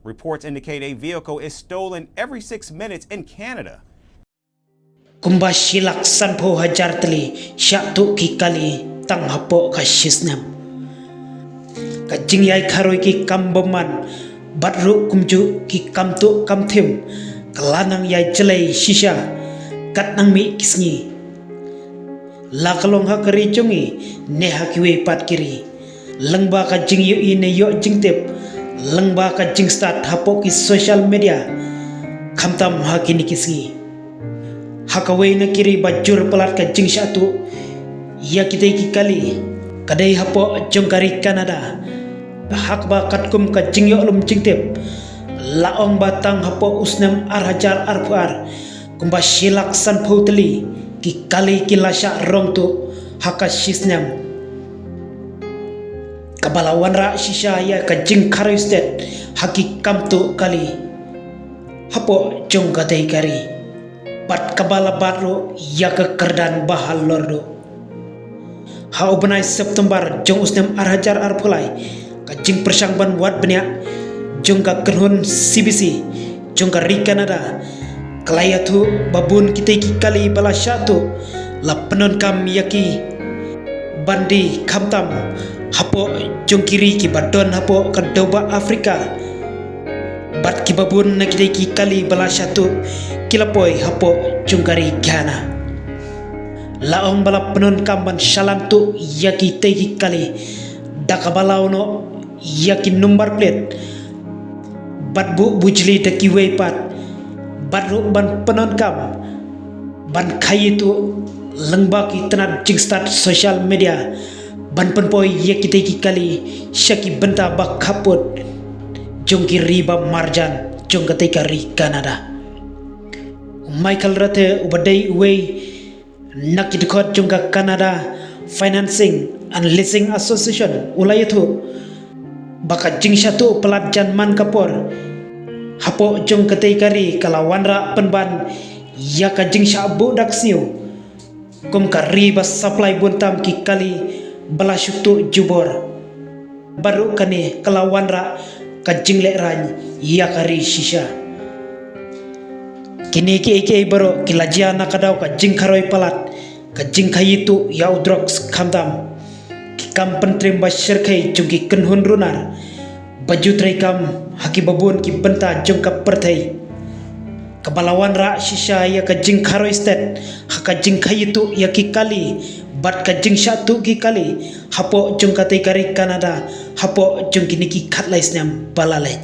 Reports indicate a vehicle is stolen every 6 minutes in Canada. Kumba silak sanpo hajar tali syak tu ki kali tang hapo ka shisnam. Ka jingyai karoi ki kamboman batru kumju ki kamtu kamthim kelanang yai jelai shisha kat nang mi kisngi. Lakalong hakari jungi ne hakiwe pat kiri. Lengba ka jingyu ine yo jingtip lengba ka jing start hapo ki social media kamtam hakini kisngi. Hakawai na kiri bajur pelat ka jing syatu ya kita ki kali kadai hapo jongkari Kanada hak ba katkum ka jing yo lum jingtip laong batang hapo usnam arhajar arpuar kumba silak san pauteli ki kali ki lasya rong tu haka shisnam kabalawan ra shisha ya ka jing karistet haki kamtu kali hapo jong kadai kari pat kabala batro ya ke kerdan bahal lordo ha ubenai September jong usnem arhajar arpulai ka jing persangban wat benya jong ka kenhun CBC jong ka ri Canada kelayatu babun kita ki kali bala syatu la penon kam yaki bandi kamtam hapo jong kiri ki badon hapo ka doba Afrika bat ki babun na kita ki kali bala syatu kilapoi hapo jungkari Ghana laong bala penon kamban shalan tu yaki tegi kali dakabalau no yaki number plate bat bu bujli daki weipat bat ru ban penon kam ban kai tu lengbaki tenat jing start social media ban penpoi yaki tegi kali syaki benta bak kaput jongki riba marjan jongkatika ri Canada Michael Rate ubadai way nakidkot jungka Canada Financing and Leasing Association ulayatu baka jing syatu pelat jan man kapor hapo jong ketai kari kalawanra penban ya ka jing syabu daksiu kum kari bas supply buntam ki kali bala syutu jubor baru kani kalawanra ka jing lerany ya kari shisha kini ki baro kilajia nakadaw ka jing karoi palat ka jing kayitu ya udrox kamdam ki kam pentrim basyir kai jungki kenhun runar baju traikam haki babun ki benta jung ka pertai kabalawan ra shisha ya ka jing karoi stet haka jing kayitu ya ki kali bat ka jing syatu ki kali hapo jung katai kari Canada hapo jung kini ki katlais nyam balalai